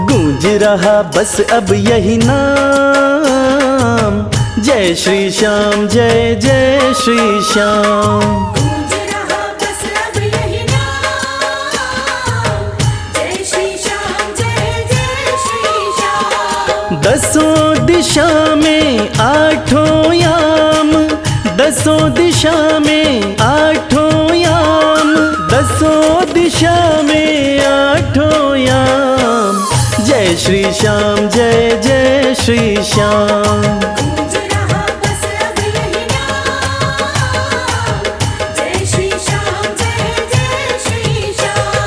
गूंज रहा बस अब यही नाम, जय श्री श्याम जय जय श्री श्याम। गूंज रहा बस अब यही नाम, जय श्री श्याम जय जय श्री श्याम। दसों दिशा में आठों याम, दसों दिशा में आठों याम, दसों दिशा में आठों याम, जय श्री श्याम जय जय श्री श्याम। गूंज रहा बस अब यही नाम, जय श्री श्याम जय जय श्री श्याम।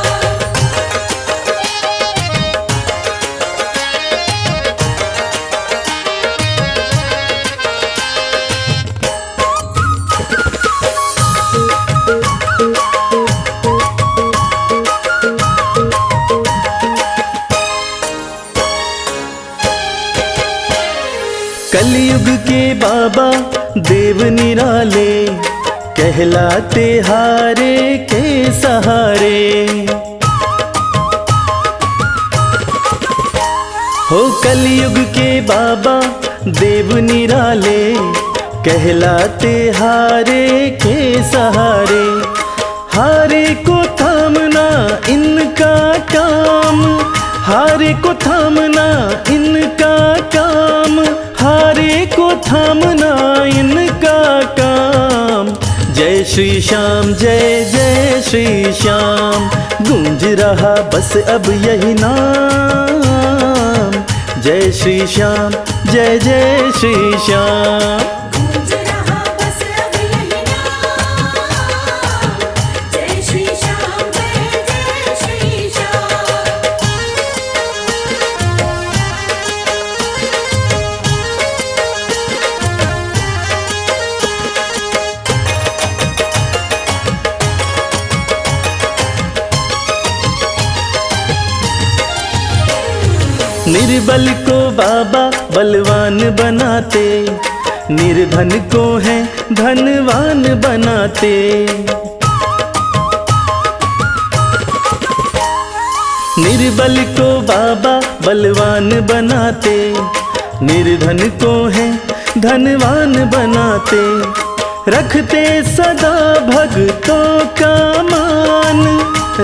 कलयुग के बाबा देव निराले, कहलाते हारे के सहारे। हो कलयुग के बाबा देव निराले, कहलाते हारे के सहारे। हारे को थामना इनका काम, हारे को थामना इनका काम, हारे को थामना इनका काम, जय श्री श्याम जय जय श्री श्याम। गूंज रहा बस अब यही नाम, जय श्री श्याम जय जय श्री श्याम। गूंज रहा बस अब यही नाम, जय श्री श्याम जय जय श्री श्याम। निर्बल को बाबा बलवान बनाते, निर्धन को है धनवान बनाते। निर्बल को बाबा बलवान बनाते, निर्धन को है धनवान बनाते। रखते सदा भक्तों का मान,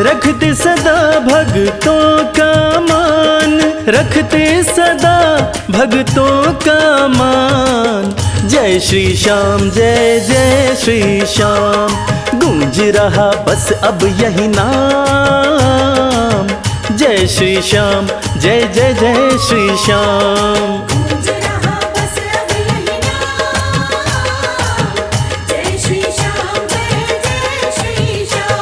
रखते सदा भक्तों का मान, रखते सदा भक्तों का मान, जय श्री श्याम जय जय श्री श्याम। गूंज रहा बस अब यही नाम, जय श्री श्याम जय जय जय श्री श्याम। गूंज रहा बस अब यही नाम, जय श्री श्याम जय जय श्री श्याम।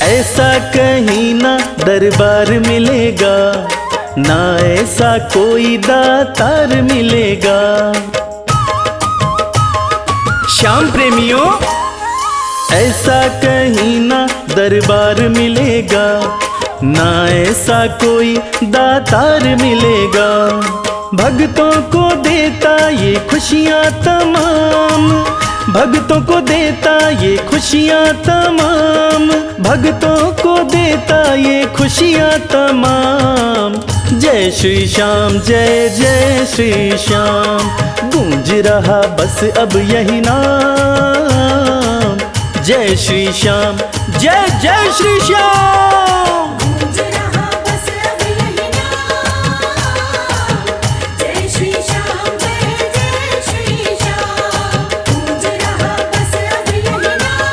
ऐसा कहीं ना दरबार मिलेगा, ना ऐसा कोई दातार मिलेगा। श्याम प्रेमियों, ऐसा कहीं ना दरबार मिलेगा, ना ऐसा कोई दातार मिलेगा। भक्तों को देता ये खुशियाँ तमाम, भक्तों को देता ये खुशियाँ तमाम, भक्तों को देता ये खुशियाँ तमाम, जय श्री श्याम जय जय श्री श्याम। गूंज रहा बस अब यही नाम, जय श्री श्याम जय जय श्री श्याम। गूंज रहा बस अब यही नाम, जय श्री श्याम जय जय श्री श्याम। गूंज रहा बस अब यही नाम,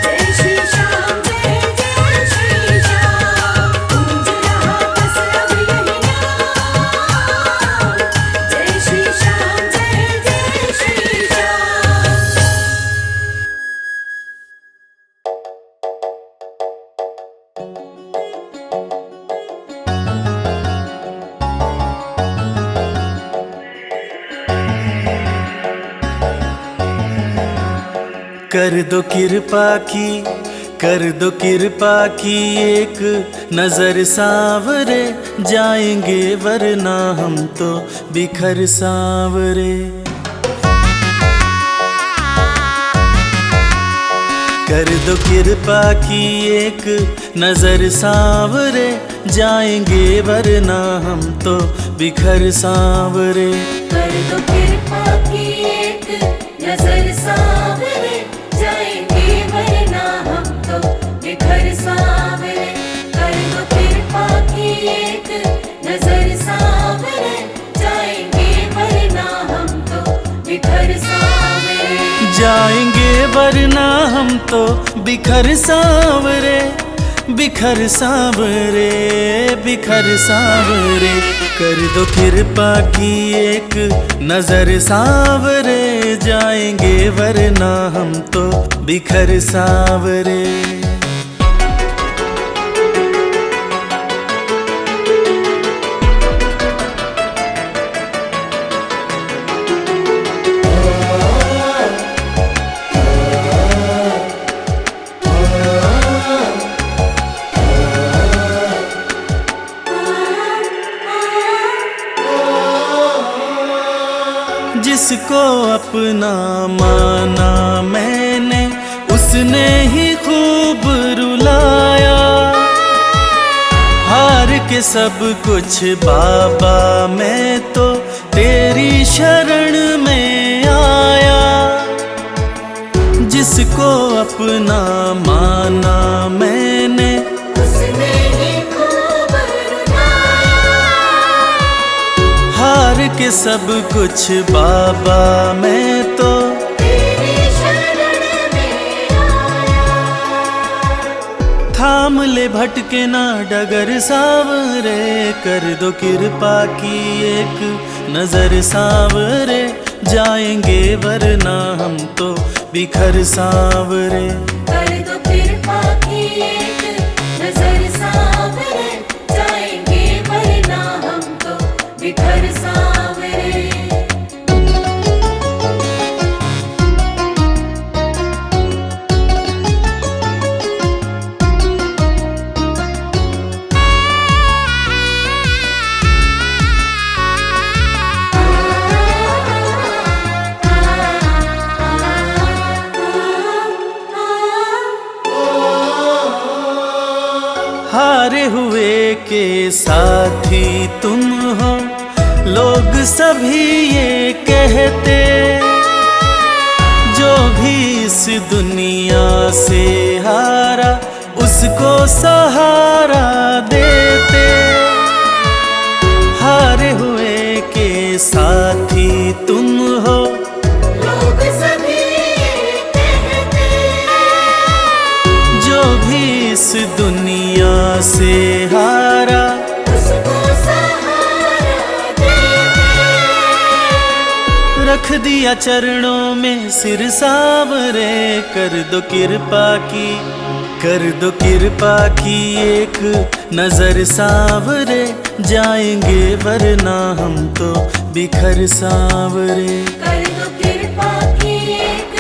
जय श्री श्याम जय जय श्री श्याम। गूंज रहा बस अब यही नाम, जय श्री श्याम जय जय श्री श्याम। कर दो कृपा की, कर दो कृपा की एक नजर सांवरे, जाएंगे वरना हम तो बिखर सांवरे। कर दो कृपा की एक नजर सांवरे, जाएंगे वरना हम तो बिखर सांवरे। कर दो कृपा की एक नजर सांवरे, जाएंगे वरना हम तो बिखर सांवरे। कर दो कृपा की एक नजर सांवरे, जाएंगे वरना हम तो बिखर सांवरे। जाएंगे वरना हम तो बिखर सांवरे, बिखर सांवरे, बिखर सांवरे। कर दो कृपा की एक नजर सांवरे, जाएंगे वरना हम तो बिखर सांवरे। जिसको अपना माना मैंने, उसने ही खूब रुलाया। हार के सब कुछ बाबा मैं तो तेरी शरण में आया। जिसको अपना माना मैंने, उसने ही खूब रुलाया। हार के सब कुछ बाबा मैं तो तेरी शरण में आया। थाम ले भटके ना डगर सांवरे, कर दो कृपा की एक नजर सांवरे, जाएंगे वरना हम तो बिखर सांवरे। कर दो कृपा की एक नजर सांवरे, जाएंगे वरना हम तो बिखर सांवरे। हारे हुए के साथी तुम हो, लोग सभी ये कहते। जो भी इस दुनिया से हारा, उसको सहारा देते। हारे हुए के साथी तुम हो, लोग सभी ये कहते। जो भी इस दुनिया से हारा, उसको सहारा देते। रख दिया चरणों में सिर सांवरे। कर दो कृपा की, कर दो कृपा की एक नजर सांवरे, जाएंगे वरना हम तो बिखर सांवरे। कर दो कृपा की एक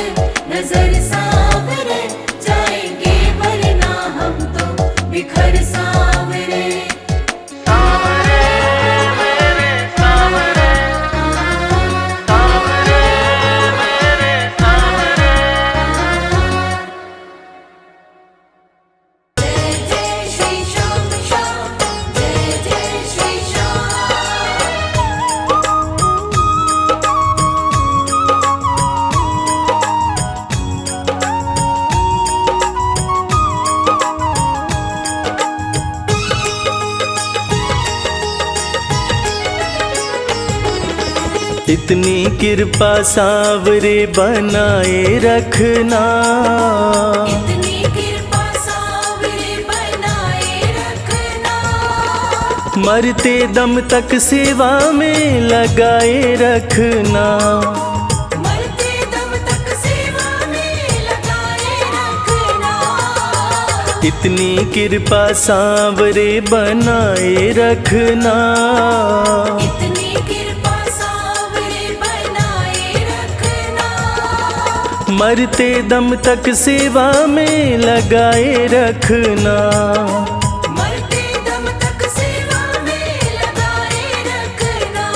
नजर सांवरे, जाएंगे वरना हम तो बिखर सांवरे। जय जय श्री श्याम श्याम, जय जय श्री श्याम। इतनी कृपा सांवरे बनाए रखना, इतनी कृपा सांवरे बनाए रखना। मरते दम तक सेवा में लगाए रखना। मरते दम तक सेवा में लगाए रखना। इतनी कृपा सांवरे बनाए रखना। इतनी कृपा सांवरे बनाए रखना। मरते दम तक सेवा में लगाए रखना। मरते दम तक सेवा में लगाए रखना।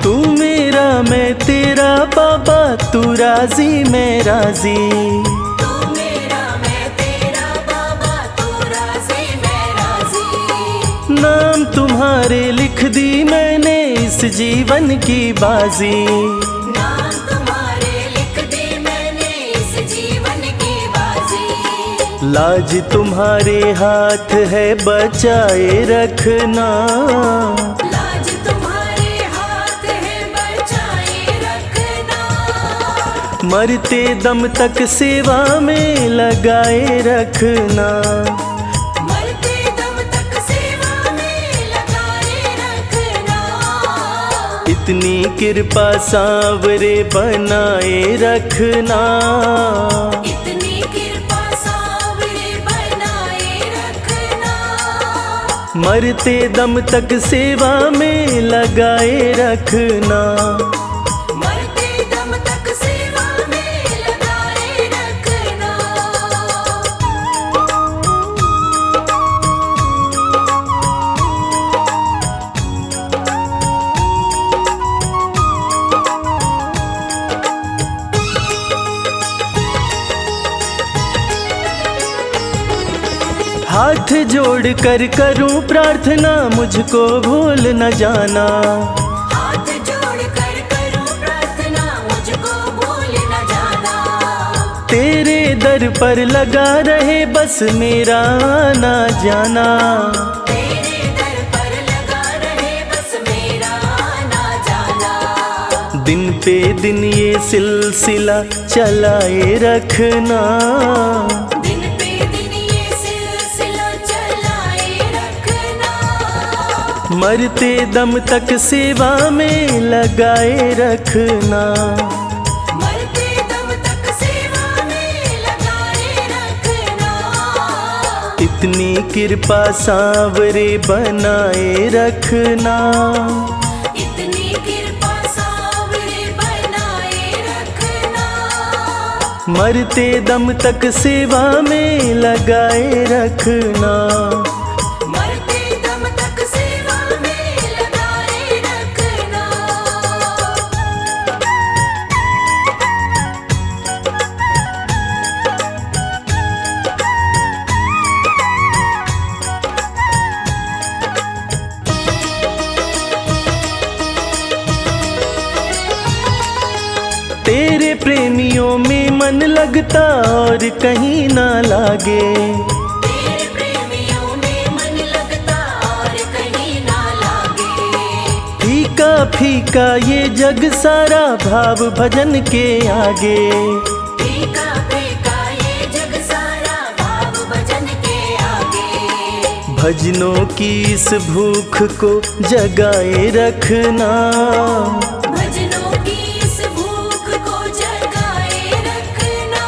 तू मेरा मैं तेरा बाबा, तू राजी मैं राजी। तू मेरा मैं तेरा बाबा, तू राजी मैं राजी। नाम तुम्हारे लिख दी मैंने इस जीवन की बाजी। नाम तुम्हारे लिख दी मैंने इस जीवन की बाजी। लाज तुम्हारे हाथ है बचाए रखना। लाज तुम्हारे हाथ है बचाए रखना। मरते दम तक सेवा में लगाए रखना। मरते दम तक सेवा में लगाए रखना। इतनी कृपा सांवरे बनाए रखना। इतनी कृपा सांवरे बनाए रखना। मरते दम तक सेवा में लगाए रखना। मरते दम तक सेवा में लगाए रखना। हाथ जोड़ कर करूं प्रार्थना, मुझको भूल न जाना। हाथ जोड़ कर करूं प्रार्थना, मुझको भूल न जाना। तेरे दर पर लगा रहे बस मेरा आना जाना। तेरे दर पर लगा रहे बस मेरा आना जाना। दिन पे दिन ये सिलसिला चलाए रखना। दिन पे दिन ये सिलसिला चलाए रखना। मरते दम तक सेवा में लगाए रखना। मरते दम तक सेवा में लगाए रखना। इतनी कृपा सांवरे बनाए रखना। इतनी कृपा सांवरे बनाए रखना। मरते दम तक सेवा में लगाए रखना। मरते दम तक सेवा में लगाए रखना। तेरे प्रेमियों में मन लगता और कहीं ना लागे। तेरे प्रेमियों में मन लगता और कहीं ना लागे। फीका फीका ये जग सारा भाव भजन के आगे। फीका फीका ये जग सारा भाव भजन के आगे। भजनों की इस भूख को जगाए रखना। भजनों की इस भूख को जगाए रखना।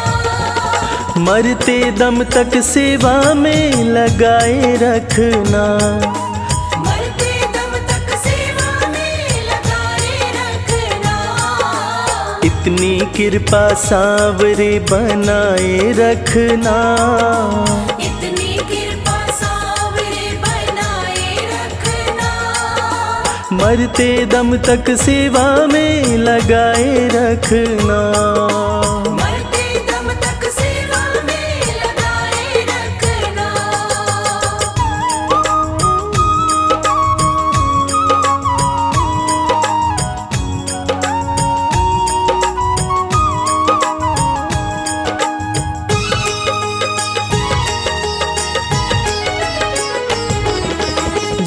मरते दम तक सेवा में लगाए रखना। मरते दम तक सेवा में लगाए रखना। इतनी कृपा सांवरे बनाए रखना। इतनी कृपा सांवरे बनाए रखना। मरते दम तक सेवा में लगाए रखना। मरते दम तक सेवा में लगाए रखना।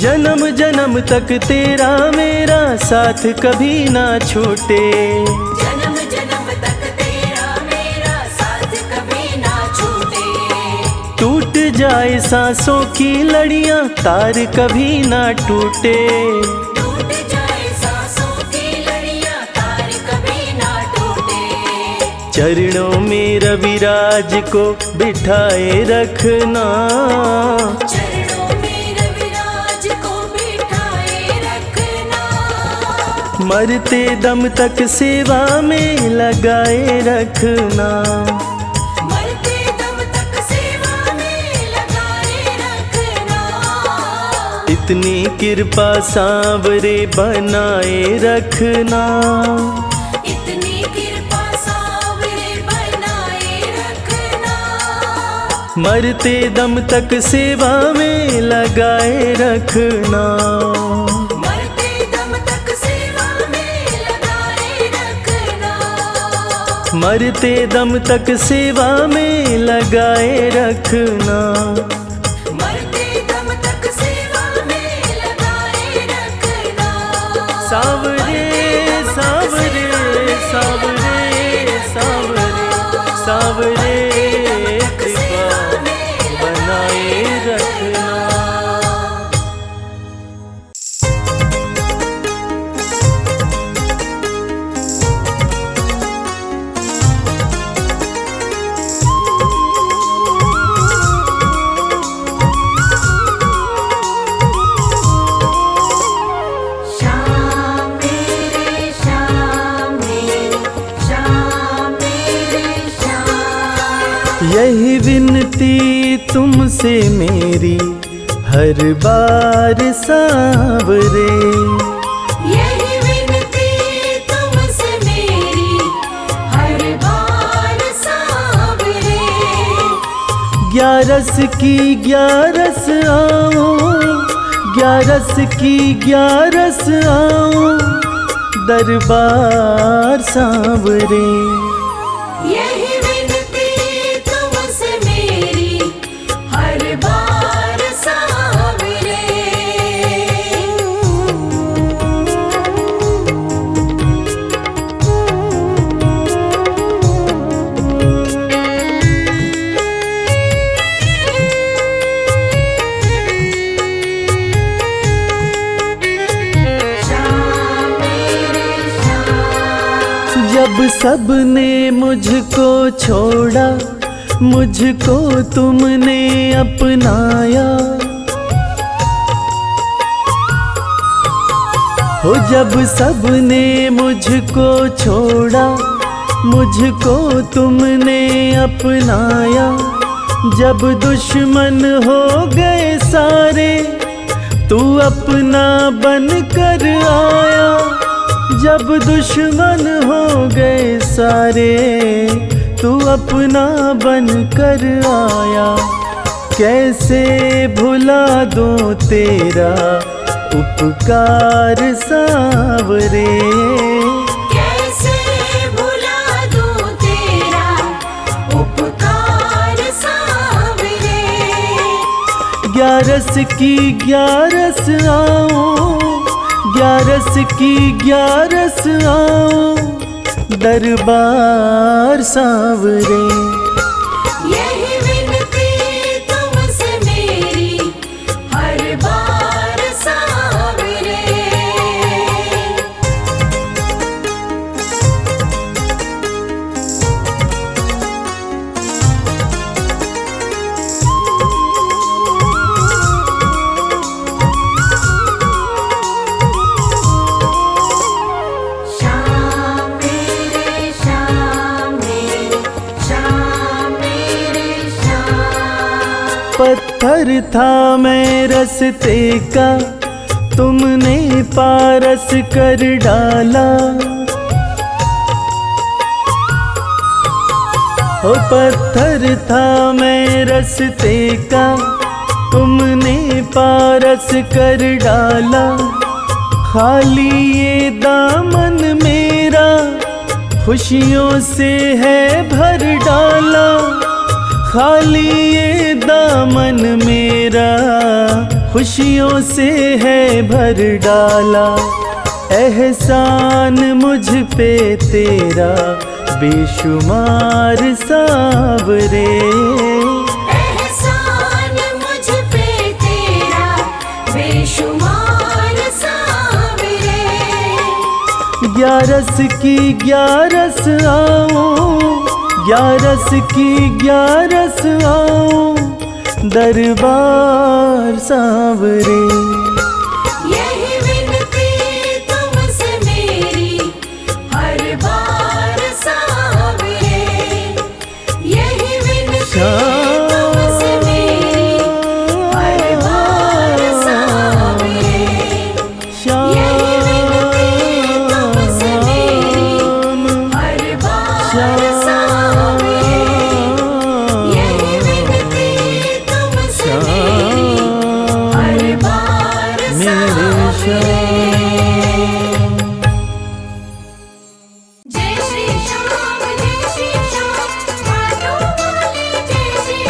जन्म जन्म तक तेरा मेरा साथ कभी ना छूटे। जन्म जन्म तक तेरा मेरा साथ कभी ना जाए सांसों की लड़ियां, तार कभी ना टूटे। टूट जाए सांसों की लड़ियां, तार कभी ना टूटे। चरणों में रविराज को बिठाए रखना, चरणों में रविराज को बिठाए रखना। मरते दम तक सेवा में लगाए रखना। मरते दम तक सेवा में लगाए रखना। इतनी कृपा सांवरे बनाए रखना। इतनी कृपा सांवरे बनाए रखना। मरते दम तक सेवा में लगाए रखना। मरते दम तक सेवा में लगाए रखना। मरते दम तक सेवा में लगाए रखना। मरते दम तक सेवा में लगाए रखना। सांवरे सांवरे सांवरे सांवरे सांवरे कृपा बनाए रखना। श्याम मेरे श्याम मेरे श्याम मेरे श्याम। यही विनती तुमसे मेरी हर बार सांवरे। यही विनती तुमसे मेरी हर बार सांवरे। ग्यारस की ग्यारस आओ, ग्यारस की ग्यारस आओ, दरबार सांवरे। यही विनती तुमसे मेरी हर बार सांवरे। श्याम मेरे श्याम। जब सबने मुझको छोड़ा, मुझको तुमने अपनाया। हो जब सबने मुझको छोड़ा, मुझको तुमने अपनाया। जब दुश्मन हो गए सारे, तू अपना बन कर आया। जब दुश्मन हो गए सारे, तू अपना बन कर आया। कैसे भुला दूं तेरा उपकार सांवरे। कैसे भुला दूं तेरा उपकार सांवरे। ग्यारस की ग्यारस आओ, ग्यारस की ग्यारस आओ, दरबार सांवरे। यही विनती तुमसे मेरी हर बार सांवरे। श्याम मेरे श्याम मेरे श्याम मेरे श्याम। पत्थर था मैं रस्ते का, तुमने पारस कर डाला। ओ पत्थर था मैं रस्ते का, तुमने पारस कर डाला। खाली ये दामन मेरा खुशियों से है भर डाला। खाली ये दामन मेरा खुशियों से है भर डाला। एहसान मुझ पे तेरा बेशुमार सांवरे। एहसान ग्यारस की ग्यारस आओ, ग्यारस की ग्यारस आओ, दरबार सांवरे। यही विनती तुमसे मेरी हर बार सांवरे, यही विनती तुमसे मेरी हर बार सांवरे, यही विनती तुमसे मेरी हर बार सांवरे, यही विनती तुमसे मेरी हर बार मेरे सांवरे। जय श्री श्याम मानो बोले जय श्री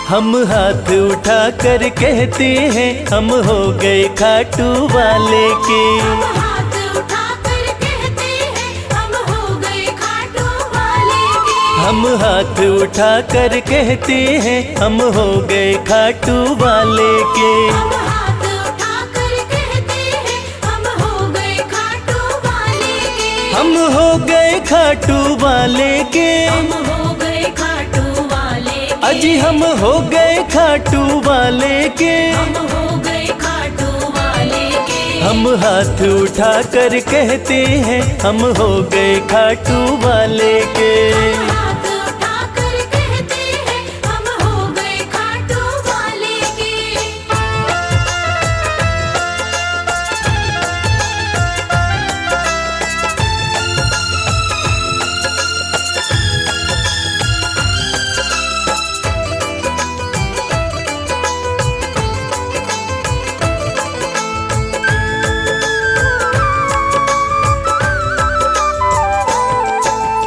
हम हाथ उठा कर कहते हैं हम हो गए खाटू वाले के। हम हाथ उठाकर कहते हैं हम हो गए खाटू वाले के। हम हाथ उठा कर कहते हैं हम हो गए खाटू वाले के। हम हाथ उठाकर कहते हैं हम हो गए खाटू वाले के। हम हो गए खाटू वाले के। हम हो गए खाटू वाले के। अजी हम हो गए खाटू वाले के। हम हो गए खाटू वाले के। हम हाथ उठा कर कहते हैं हम हो गए खाटू वाले के। हम हाथ उठाकर कहते हैं हम हो गए खाटू वाले के।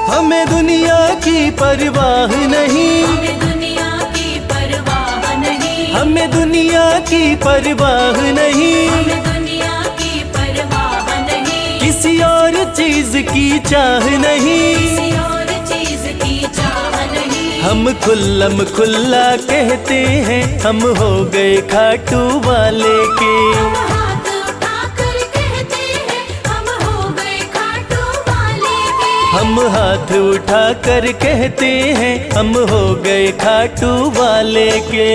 हमें दुनिया की परवाह नहीं, हमें दुनिया की परवाह नहीं। हमें दुनिया की परवाह नहीं, हमें दुनिया की परवाह नहीं। किसी और चीज की चाह नहीं। किसी और चीज की चाह नहीं। हम खुल्लम खुल्ला कहते हैं हम हो गए खाटू वाले के। हम हाथ उठाकर कहते हैं हम हो गए खाटू वाले के। हम हाथ उठा कर कहते हैं हम हो गए खाटू वाले के।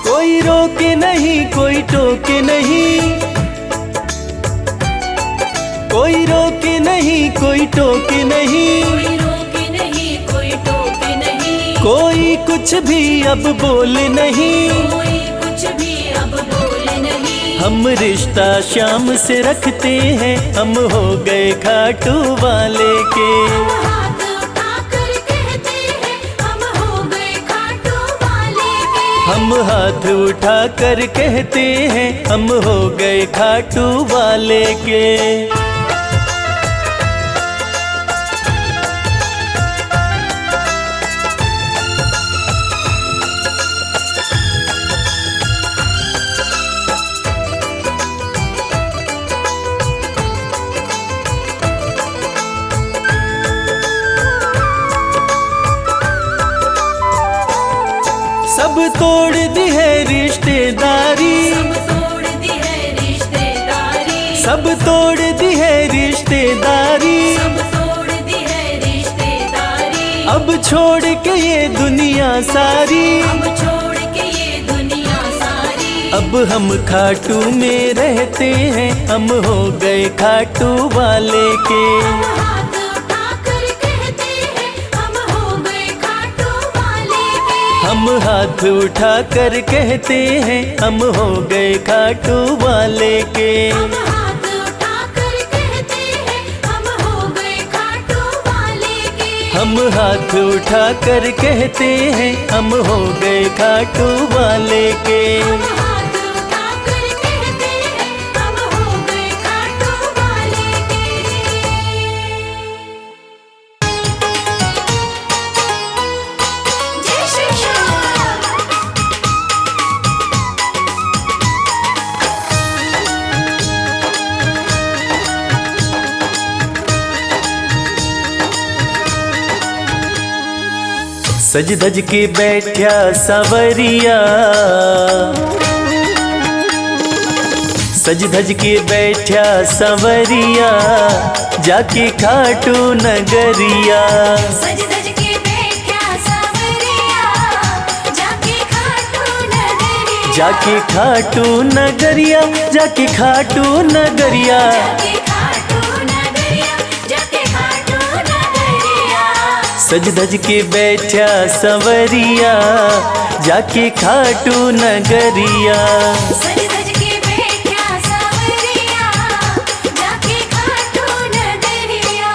कोई रोके नहीं कोई टोके नहीं, कोई रोके नहीं कोई टोके नहीं, कोई रोके नहीं कोई टोके नहीं। कोई कुछ भी अब बोले नहीं। कोई कुछ भी अब बोले नहीं। हम रिश्ता शाम से रखते हैं हम हो गए खाटू वाले के। हम हाथ उठाकर कहते हैं हम हो गए खाटू वाले के। हम हाथ उठा कर कहते हैं हम हो गए खाटू वाले के। सब तोड़ दी है रिश्तेदारी, सब तोड़ दी है रिश्तेदारी। सब तोड़ दी है रिश्तेदारी। सब तोड़ दी है रिश्तेदारी। अब छोड़ के ये दुनिया सारी। अब छोड़ के ये दुनिया सारी। अब हम खाटू में रहते हैं हम हो गए खाटू वाले के। हम हाथ उठाकर कहते हैं हम हो गए खाटू वाले के। हम हाथ उठा कर कहते हैं हम हो गए खाटू वाले के। हम हाथ उठाकर कहते हैं हम हो गए खाटू वाले के। हम हाथ उठा कर कहते हैं हम हो गए खाटू वाले के। हम हाथ उठाकर कहते हैं हम हो गए खाटू वाले के। जय श्री श्याम। सज धज के बैठा सवरिया, सज धज के बैठा सवरिया, जाके खाटू नगरिया। सज धज के बैठा सवरिया, जाके खाटू नगरिया। जाके खाटू नगरिया, जाके खाटू नगरिया। जाके खाटू नगरिया, जाके खाटू नगरिया। सज धज के बैठा सवरिया, जाके खाटू नगरिया। सज धज के बैठा सवरिया, जाके खाटू नगरिया।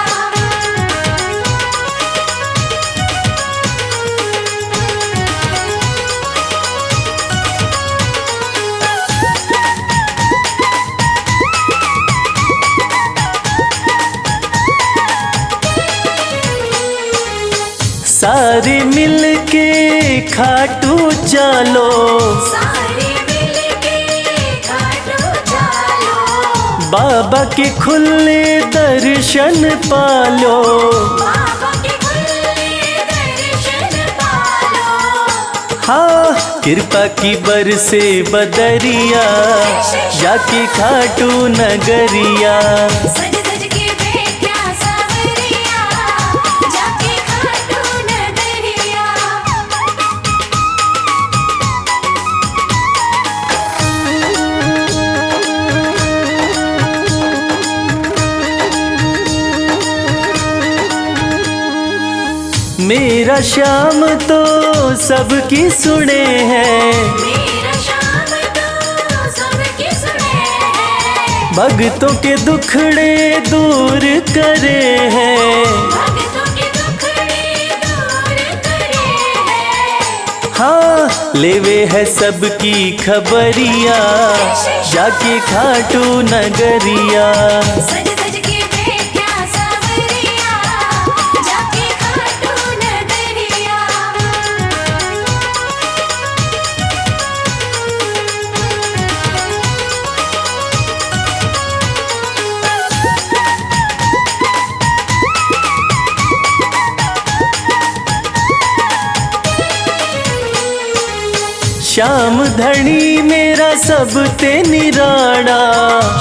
सारे मिल के खाटू चलो, सारे मिलके खाटू चलो। बाबा के खुले दर्शन पालो। बाबा के खुले दर्शन पालो। हाँ कृपा की बरसे बदरिया, जाके खाटू नगरिया। सज धज के बैठा सवरिया, जाके खाटू नगरिया। मेरा श्याम तो सबकी सुने हैं, मेरा श्याम तो सबकी सुने हैं। भक्तों के दुखड़े दूर करे हैं। भक्तों के दुखड़े दूर करे हैं। हाँ लेवे है सबकी खबरिया, जाके खाटू नगरिया। सज धज के बैठा सवरिया, जाके खाटू नगरिया। श्याम धनी मेरा सब ते निराड़ा,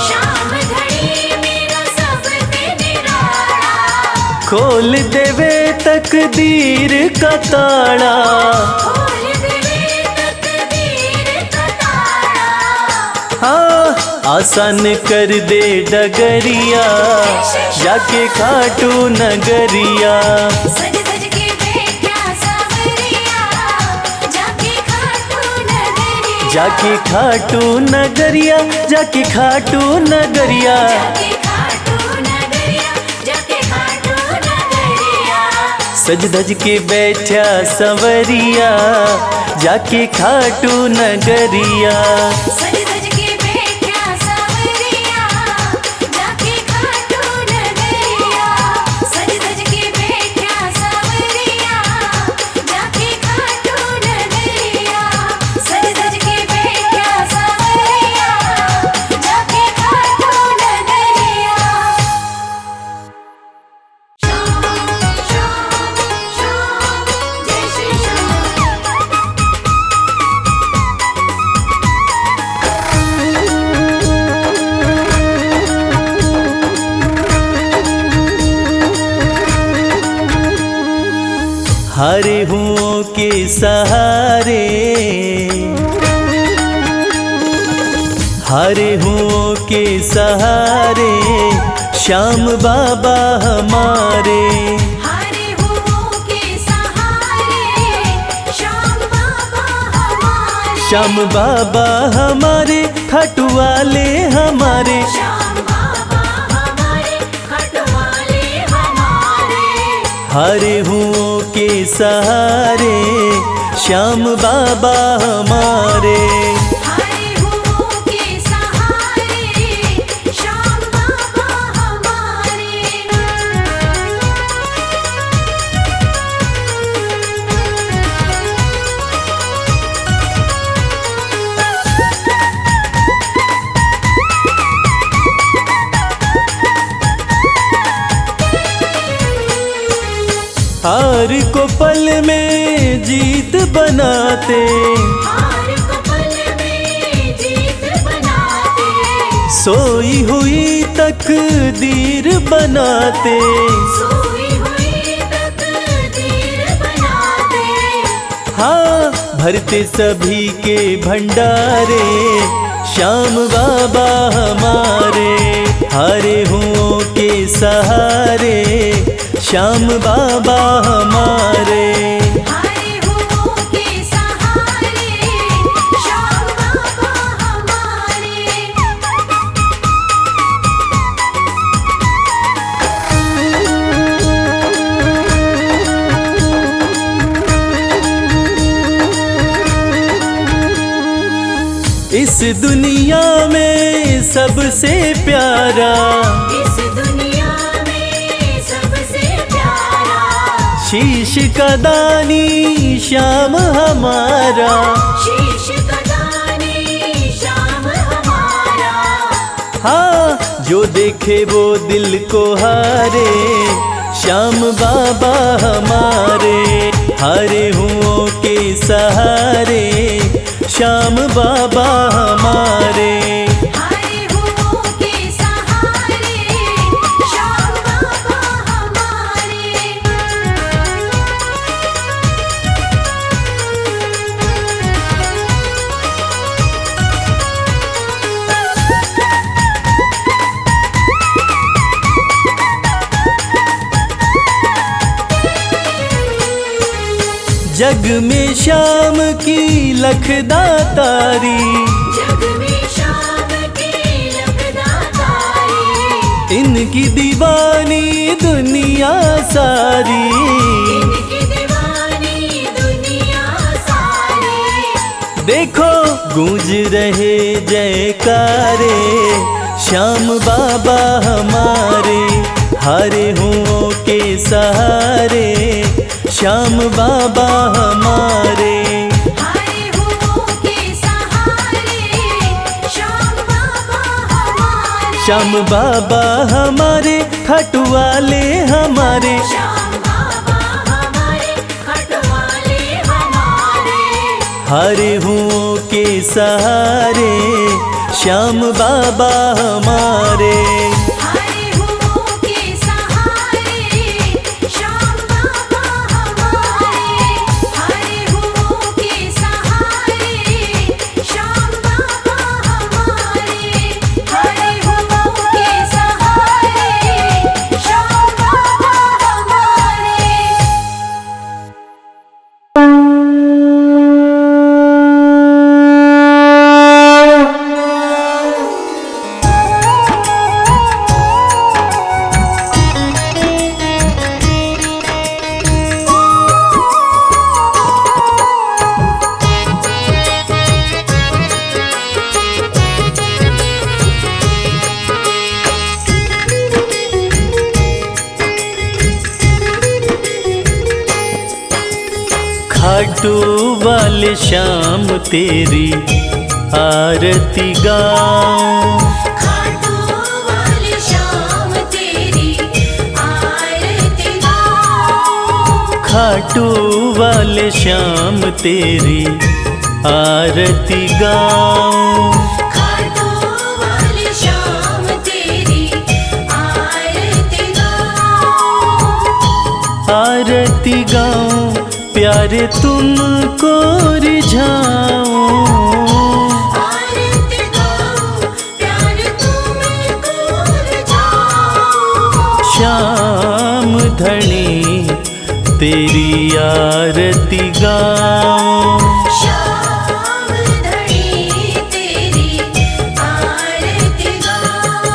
श्याम धनी मेरा सब ते निराला। खोल देवे तकदीर का ताड़ा। खोल देवे तकदीर का ताला। हाँ आसान कर दे डगरिया, जाके खाटू नगरिया। सज धज के बैठा सवरिया, जाके खाटू नगरिया। जाके खाटू नगरिया, जाके खाटू नगरिया। जाके खाटू नगरिया, जाके खाटू नगरिया। सज धज के बैठा सवरिया, जाके खाटू नगरिया। सज धज के बैठा सवरिया, जाके खाटू नगरिया। सज धज के बैठा सवरिया, जाके खाटू नगरिया। सज धज के बैठा सवरिया, जाके खाटू नगरिया। श्याम श्याम श्याम, जय श्री श्याम। हरे हुओं के सहारे, हरे हुओं के सहारे, श्याम बाबा हमारे। हरे हुओं के सहारे, श्याम बाबा हमारे। श्याम बाबा हमारे, खाटू वाले हमारे। श्याम बाबा हमारे, खाटू वाले हमारे। हारे हुओं के सहारे श्याम बाबा हमारे। हरे हुओं के सहारे श्याम बाबा हमारे। हार को पल में जीत बनाते, हार को पल में जीत बनाते, सोई हुई तकदीर बनाते। सोई हुई तकदीर बनाते। हाँ भरते सभी के भंडारे श्याम बाबा हमारे। हारे हुओं के सहारे श्याम बाबा हमारे। हरे हुओं के सहारे श्याम बाबा हमारे। इस दुनिया में सबसे प्यारा, इस दुनिया में सबसे प्यारा, शीश का दानी श्याम हमारा। शीश का दानी श्याम हमारा। हाँ जो देखे वो दिल को हारे श्याम बाबा हमारे। हारे हुओं के सहारे श्याम बाबा हमारे। हरे हुओं के सहारे श्याम बाबा हमारे। जग में श्याम की लखदातारी, जग में श्याम की लखदातारी, इनकी दीवानी दुनिया सारी। इनकी दीवानी दुनिया सारी। देखो गूंज रहे जयकारे श्याम बाबा हमारे। हारे हुओं के सहारे श्याम बाबा हमारे। हरे हुओं के सहारे श्याम बाबा हमारे। श्याम बाबा हमारे खाटू वाले हमारे। श्याम बाबा हमारे खटवाले हमारे। हारे हुओं के सहारे श्याम बाबा हमारे। हरे हुओं के सहारे श्याम बाबा हमारे। हरे हुओं के सहारे श्याम बाबा हमारे। हरे हुओं के सहारे श्याम बाबा हमारे। खाटू वाले श्याम तेरी आरती गाऊं। खाटू वाले श्याम तेरी आरती गाऊं। खाटू वाले श्याम तेरी आरती गाऊं। खाटू वाले श्याम तेरी आरती गाऊं। आरती गाऊं प्यारे तुमको रिझाऊं। आरती गाऊं प्यारे तुमको रिझाऊं। श्याम धनी तेरी आरती गाऊं। श्याम धनी तेरी आरती गाऊं।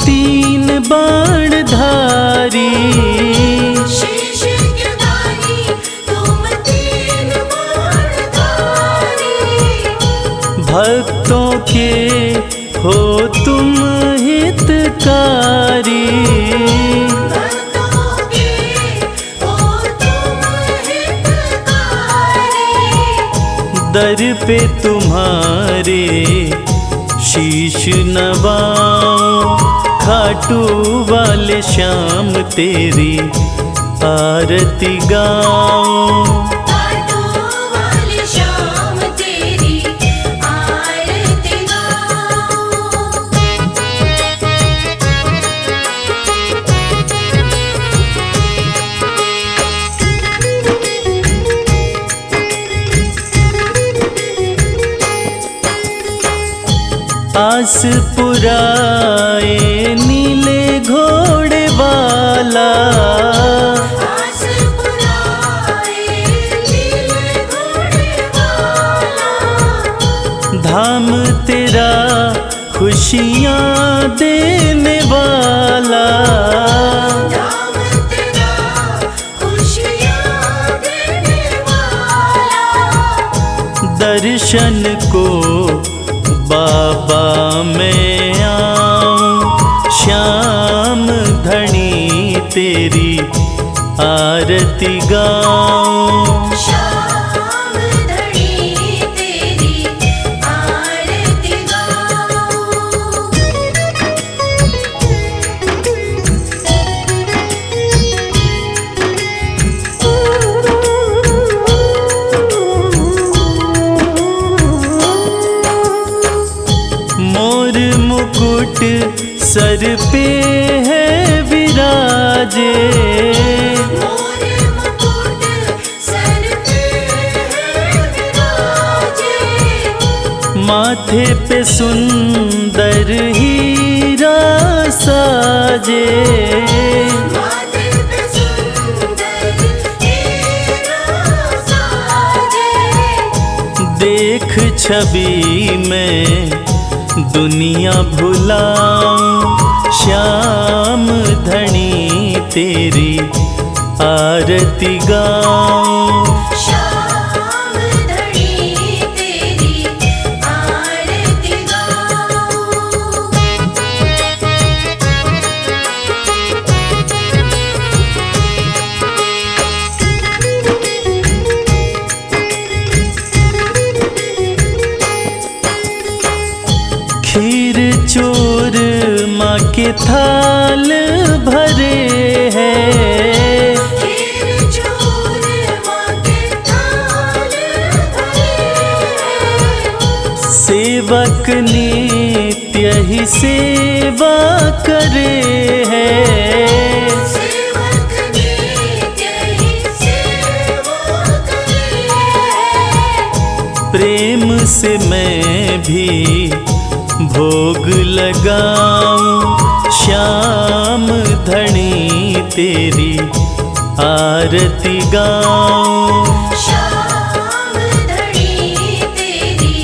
तीन बाण धारी, शीश के दानी तुम तीन बाणधारी। भक्तों के हो तुम हितकारी, भक्तों के हो तुम हितकारी। दर पे तुम्हारे शीश नवाऊं, खाटू वाले श्याम तेरी आरती गाऊं। खाटू वाले श्याम तेरी आरती गाऊं। आस पुराए नीले घोड़े वाला, आस पुराए नीले घोड़े वाला। धाम तेरा खुशियाँ देने वाला, धाम तेरा खुशियाँ देने वाला। दर्शन को बाबा मैं आऊं, श्याम धनी तेरी आरती गाऊं। श्याम धनी तेरी आरती गाऊं। मोर मुकुट सर पे है विराजे, मोर मुकुट सर पे है विराजे। माथे पे सुंदर हीरा साजे, माथे पे सुंदर हीरा साजे। देख छवि में दुनिया भुलाऊं, श्याम धनी तेरी आरती गाऊं। श्याम धनी तेरी आरती गाऊं। खीर चोर माँ के थाल भरे हैं, खीर चोर माँ के थाल भरे हैं। सेवक नित्य ही सेवा करे हैं। सेवक नित्य ही सेवा करे हैं। प्रेम से मैं भी भोग लगाऊं, श्याम धनी तेरी आरती गाऊं। श्याम धनी तेरी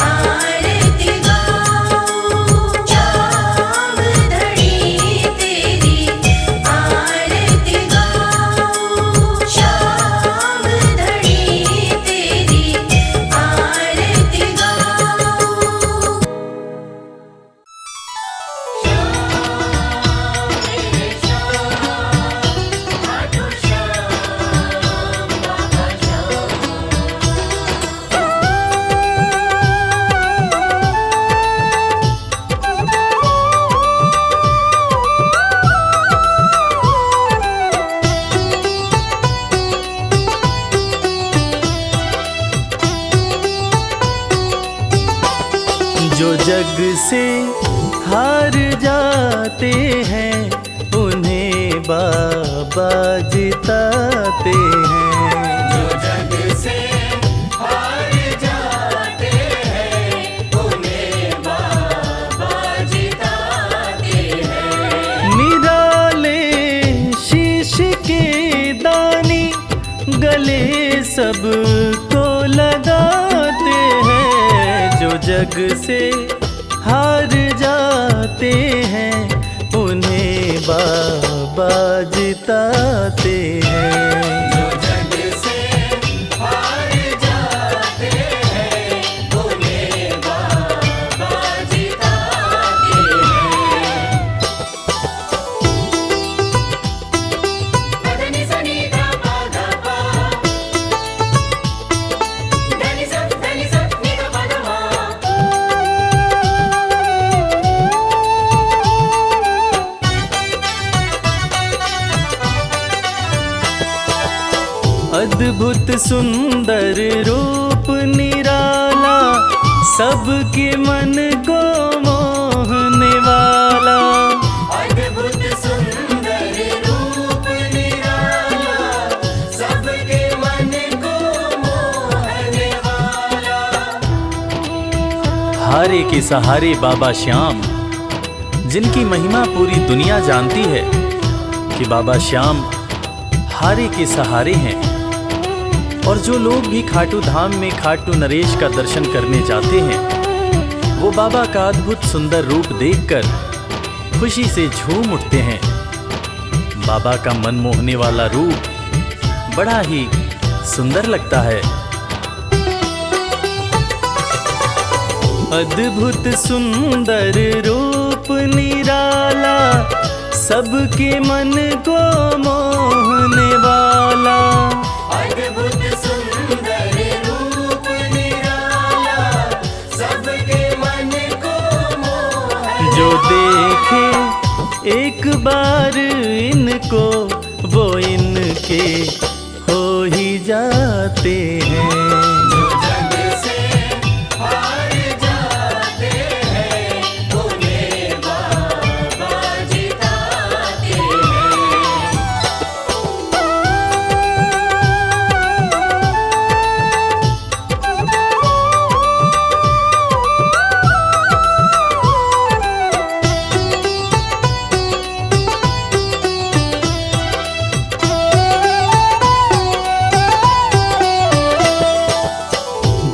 आरती गाऊं। श्याम धनी तेरी आरती गाऊं। श्याम धनी तेरी आरती गाऊं। जो जग से हार जाते हैं उन्हें बाबा जिताते हैं। जो जग से हार जाते हैं उन्हें बाबा जिताते हैं। निराले शीश के दानी गले सबको लगाते हैं। जो जग से हार जाते हैं जिताते हैं। जो जग से हार जाते हैं उन्हें बाबा जिताते हैं। पदनि सनि धा पा धा पा, धनि सा नि धा पा धा मा। अद्भुत सुंदर रूप निराला, सबके मन को मोहने वाला। अद्भुत सुंदर रूप निराला, सबके मन को मोहने वाला। हारे के सहारे बाबा श्याम, जिनकी महिमा पूरी दुनिया जानती है कि बाबा श्याम हारे के सहारे हैं। और जो लोग भी खाटू धाम में खाटू नरेश का दर्शन करने जाते हैं, वो बाबा का अद्भुत सुंदर रूप देखकर खुशी से झूम उठते हैं। बाबा का मन मोहने वाला रूप बड़ा ही सुंदर लगता है। अद्भुत सुंदर रूप निराला, सबके मन को मोहने वाला। अद्भुत सुंदर रूप निराला, सबके मन को मोहने जो देखे एक बार इनको, वो इनके हो ही जाते हैं। जो जग से हार जाते हैं उन्हें बाबा जिताते हैं।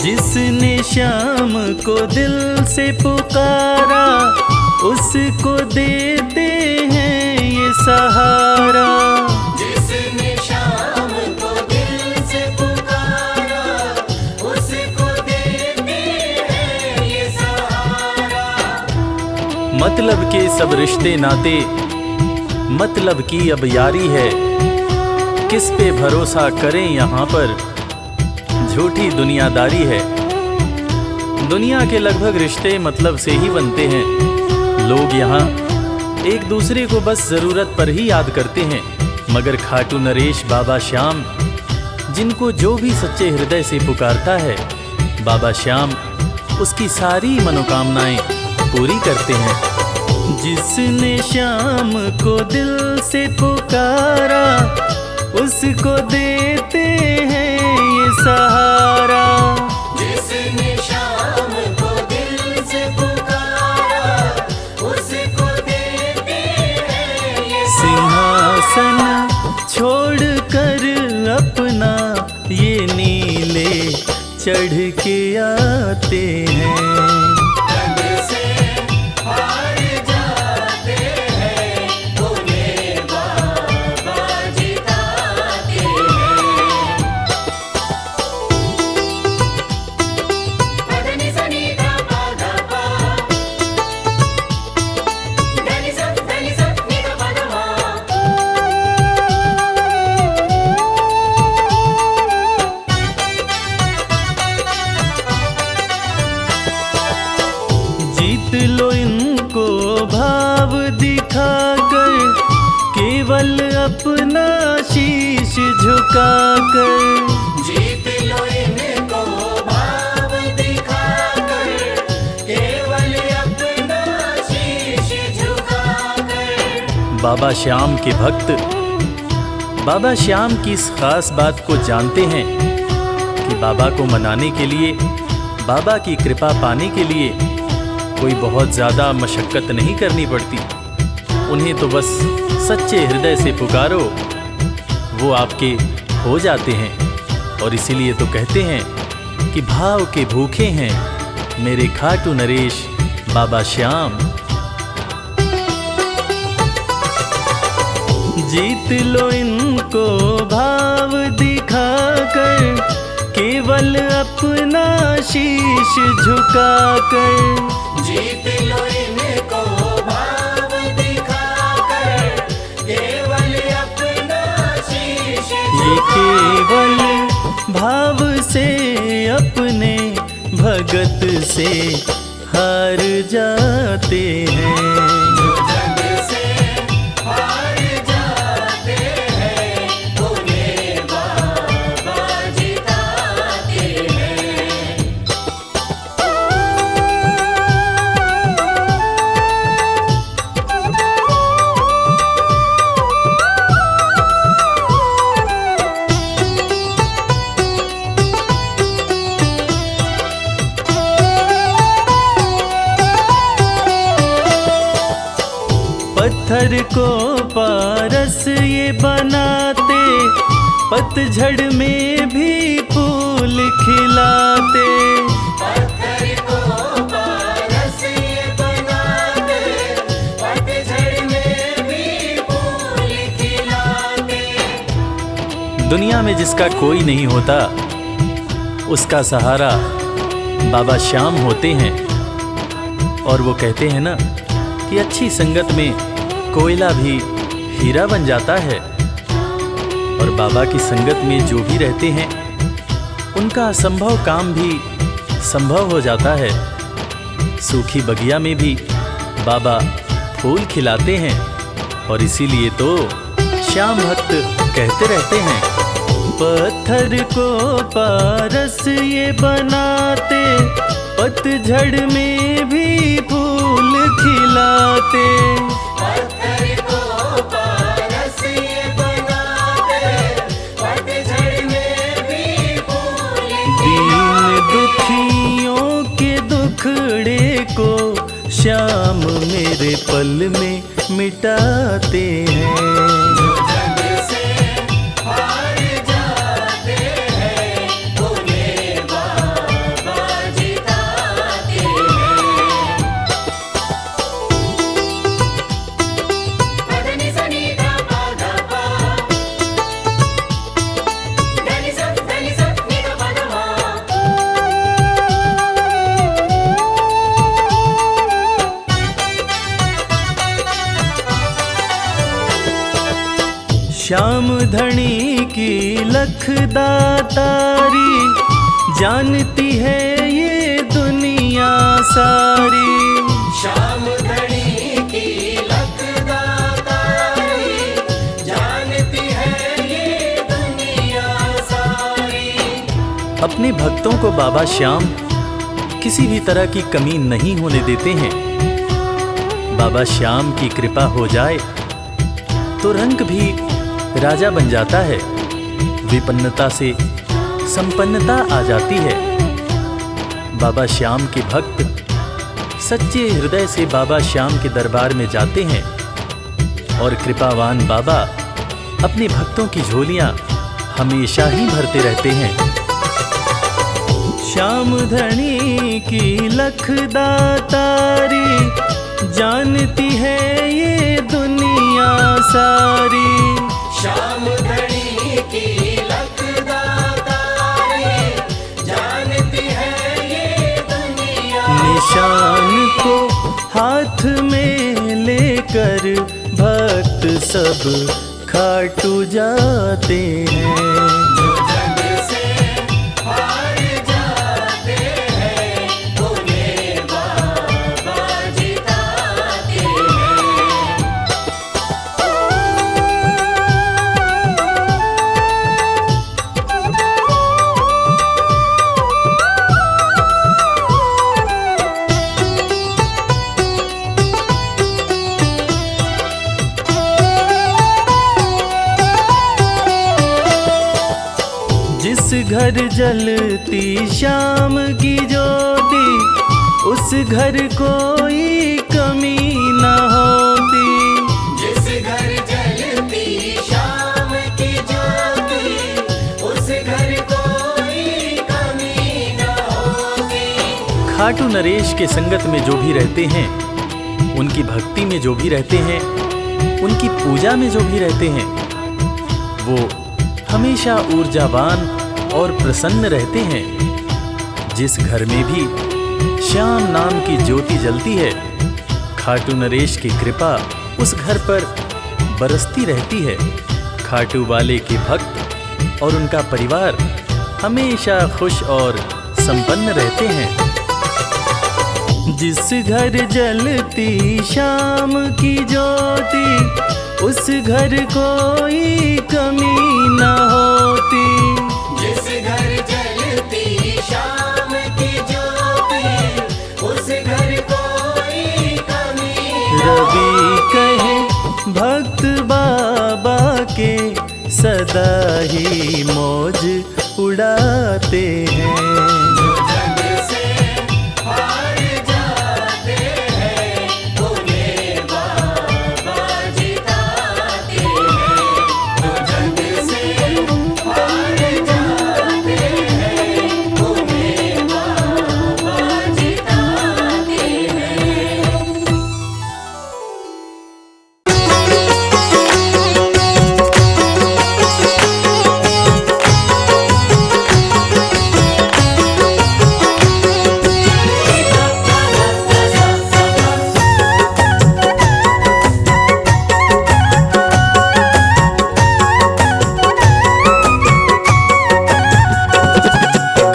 जिसने श्याम को दिल से पुकारा, उसको देते हैं ये सहारा। जिसने शाम को दिल से पुकारा, उसको देते हैं ये सहारा। मतलब के सब रिश्ते नाते, मतलब की अब यारी है। किस पे भरोसा करें यहाँ पर, झूठी दुनियादारी है। दुनिया के लगभग रिश्ते मतलब से ही बनते हैं। लोग यहाँ एक दूसरे को बस जरूरत पर ही याद करते हैं, मगर खाटू नरेश बाबा श्याम, जिनको जो भी सच्चे हृदय से पुकारता है, बाबा श्याम उसकी सारी मनोकामनाएं पूरी करते हैं। जिसने श्याम को दिल से पुकारा, उसको देते हैं ये सहारा। जिसने शाम को दिल से पुकारा, उसको देते हैं ये सिंहासन छोड़कर अपना ये नीले चढ़ के आते हैं। जग से हार जाते हैं उन्हें बाबा जिताते हैं। पदनि सनि धा पा धा पा, धनि सा नि धा पा धा मा। जीत लो इनको भाव दिखाकर, केवल अपना शीश झुकाकर। जीत लो इनको भाव दिखाकर, केवल अपना शीश झुकाकर। बाबा श्याम के भक्त बाबा श्याम की इस खास बात को जानते हैं कि बाबा को मनाने के लिए, बाबा की कृपा पाने के लिए कोई बहुत ज़्यादा मशक्क़त नहीं करनी पड़ती। उन्हें तो बस सच्चे हृदय से पुकारो, वो आपके हो जाते हैं। और इसीलिए तो कहते हैं कि भाव के भूखे हैं मेरे खाटू नरेश बाबा श्याम। जीत लो इनको भाव दिखाकर, केवल अपना शीश झुकाकर। जीत लो इनको भाव दिखाकर, केवल अपना शीश ये केवल भाव से अपने भगत से हार जाते हैं। जग से हार जाते हैं, उन्हें बाबा जिताते हैं। पत्थर को पारस ये बनाते, पतझड़ में भी फूल खिलाते। पत्थर को पारस ये बनाते, पतझड़ में भी फूल खिलाते। दुनिया में जिसका कोई नहीं होता, उसका सहारा बाबा श्याम होते हैं। और वो कहते हैं ना कि अच्छी संगत में कोयला भी हीरा बन जाता है। और बाबा की संगत में जो भी रहते हैं, उनका असंभव काम भी संभव हो जाता है। सूखी बगिया में भी बाबा फूल खिलाते हैं। और इसीलिए तो श्याम भक्त कहते रहते हैं, पत्थर को पारस ये बनाते, पतझड़ में भी फूल खिलाते। पत्थर को पारस ये बनाते, पतझड़ में भी फूल दीन दुखियों के दुखड़े को श्याम मेरे पल में मिटाते हैं। जग से हार जाते हैं, उन्हें बाबा जिताते हैं। पदनि सनि धा पा धा पा, धनि सा नि धा पा धा मा। श्याम धनी की लखदातारी, जानती है ये दुनिया सारी। श्याम धनी की लखदातारी, जानती है ये दुनिया सारी। अपने भक्तों को बाबा श्याम किसी भी तरह की कमी नहीं होने देते हैं। बाबा श्याम की कृपा हो जाए तो रंग भी राजा बन जाता है। विपन्नता से संपन्नता आ जाती है। बाबा श्याम के भक्त सच्चे हृदय से बाबा श्याम के दरबार में जाते हैं। और कृपावान बाबा अपने भक्तों की झोलियां हमेशा ही भरते रहते हैं। श्याम धनी की लखदातारी, जानती है ये दुनिया सारी। श्याम धनी की लखदातारी, जानती है ये दुनिया। निशान को हाथ में लेकर भक्त सब खाटू जाते हैं। जग से हार जाते हैं, उन्हें बाबा जिताते हैं। जिस घर जलती श्याम की ज्योति, उस घर कोई कमी न होती। जिस घर जलती श्याम की ज्योति, उस घर कोई कमी न होती। खाटू नरेश के संगत में जो भी रहते हैं, उनकी भक्ति में जो भी रहते हैं, उनकी पूजा में जो भी रहते हैं वो हमेशा ऊर्जावान और प्रसन्न रहते हैं। जिस घर में भी श्याम नाम की ज्योति जलती है, खाटू नरेश की कृपा उस घर पर बरसती रहती है। खाटू वाले के भक्त और उनका परिवार हमेशा खुश और संपन्न रहते हैं। जिस घर जलती शाम की ज्योति उस घर कोई कमी न होती। जिस घर जलती शाम की ज्योति उस घर कोई कमी न रवि कहे भक्त बाबा के सदा ही मौज उड़ाते हैं। जग से हार जाते हैं उन्हें बाबा जिताते हैं। जो जग से हार जाते हैं उन्हें बाबा जिताते हैं।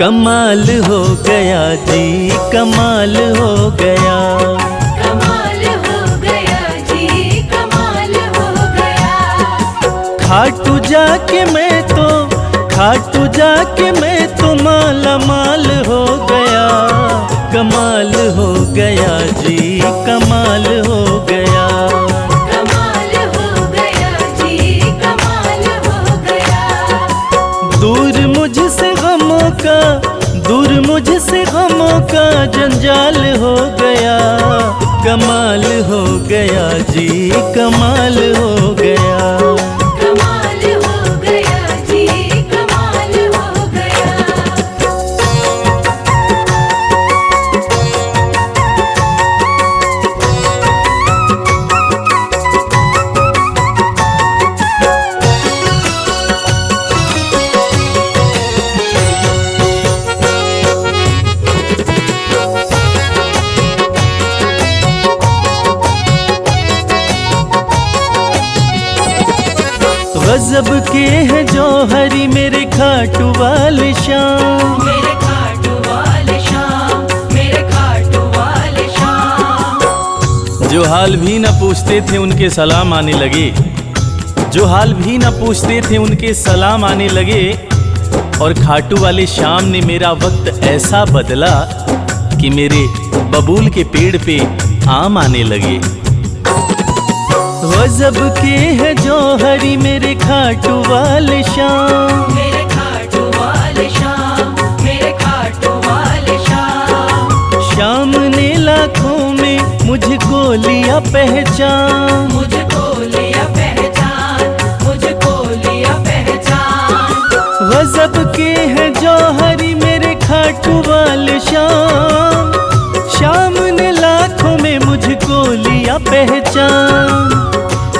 कमाल हो गया जी, कमाल हो गया। कमाल हो गया जी, कमाल हो गया। खाटू जाके मैं तो माला माल हो गया। कमाल हो गया जी, कमाल हो गया। कमाल हो गया जी, कमाल हो गया। दूर मुझसे गमों का जंजाल हो गया। कमाल हो गया जी, कमाल हो गया। कमाल हो गया जी, कमाल हो गया। गजब के हैं जौहरी मेरे खाटू वाले श्याम। मेरे खाटू वाले श्याम, मेरे खाटू वाले श्याम। जो हाल भी न पूछते थे उनके सलाम आने लगे। जो हाल भी न पूछते थे उनके सलाम आने लगे। और खाटू वाले श्याम ने मेरा वक्त ऐसा बदला कि मेरे बबूल के पेड़ पे आम आने लगे। गजब के हैं जौहरी मेरे खाटू वाले श्याम। मेरे खाटू वाले श्याम, मेरे खाटू वाले श्याम। श्याम ने लाखों में मुझको लिया पहचान। मुझको लिया पहचान, मुझको लिया पहचान। गजब के हैं जौहरी मेरे खाटू वाले श्याम। श्याम ने लाखों में मुझको लिया पहचान।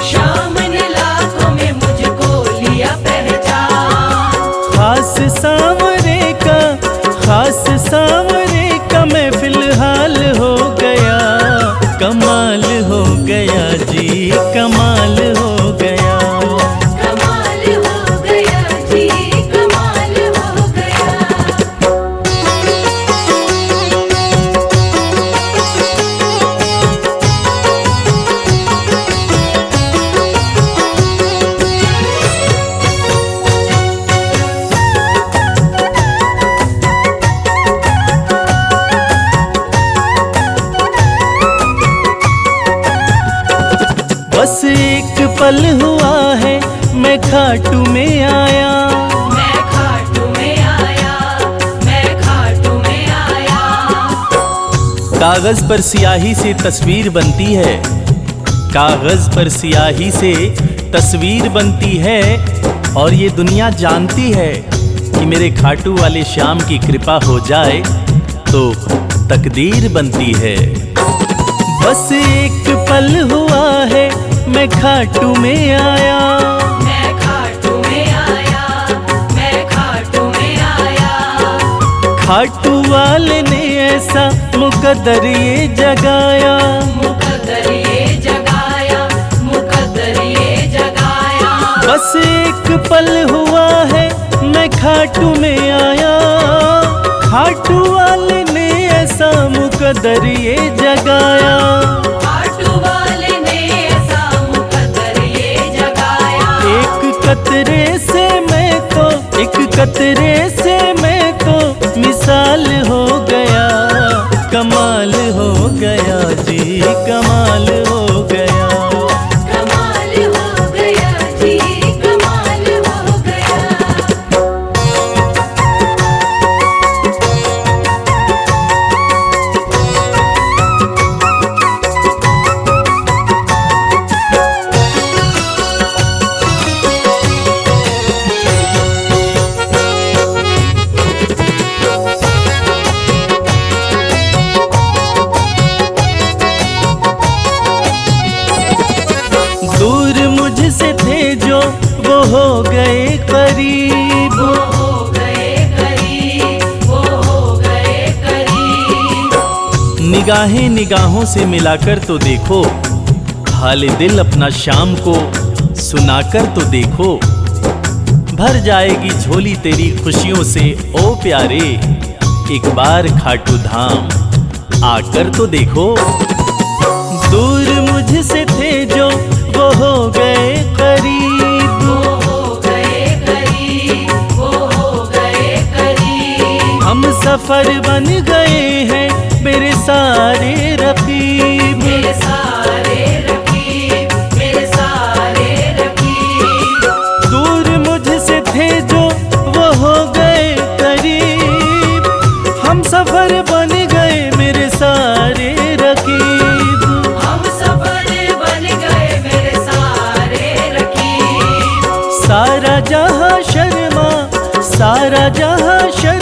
श्याम ने लाखों में मुझको लिया पहचान। खास सांवरे का मैं फिलहाल हो गया। कमाल हो गया जी, कमाल हो गया। कमाल हो गया जी, कमाल हो गया। बस एक पल हुआ है मैं खाटू में आया। मैं खाटू में आया, मैं खाटू में आया। कागज पर स्याही से तस्वीर बनती है। कागज पर स्याही से तस्वीर बनती है। और ये दुनिया जानती है कि मेरे खाटू वाले श्याम की कृपा हो जाए तो तकदीर बनती है। बस एक पल हुआ है मैं खाटू में आया। मैं खाटू में आया, मैं खाटू में आया। खाटू वाले ने ऐसा मुकद्दर ये जगाया, मुकद्दर ये जगाया, मुकद्दर ये जगाया। बस एक पल हुआ है मैं खाटू में आया। खाटू वाले ने ऐसा मुकद्दर ये जगाया। खाटू वाले ने ऐसा मुकद्दर ये जगाया। एक कतरे से मैं तो, एक कतरे से मैं तो मिसाल हो गया। कमाल हो गया जी, कमाल हो गया। कमाल हो गया जी, कमाल हो गया। दूर मुझसे थे जो वो हो गए करीब। वो हो गए करीब, वो हो गए करीब। निगाहें निगाहों से मिलाकर तो देखो, हाल दिल अपना शाम को सुनाकर तो देखो। भर जाएगी झोली तेरी खुशियों से ओ प्यारे, एक बार खाटू धाम आकर तो देखो। दूर मुझसे थे जो वो हो गए करीब। वो हो गए करीब, वो हो गए करीब। हम सफर बन गए हैं मेरे सारे रकीब। मेरे सारे रकीब, मेरे सारे रकीब। दूर मुझसे थे जो वो हो गए करीब। हम सफर बन गए मेरे सारे रकीब। हम सफर बन गए मेरे सारे रकीब। सारा जहां शर्मा, सारा जहां शर्मा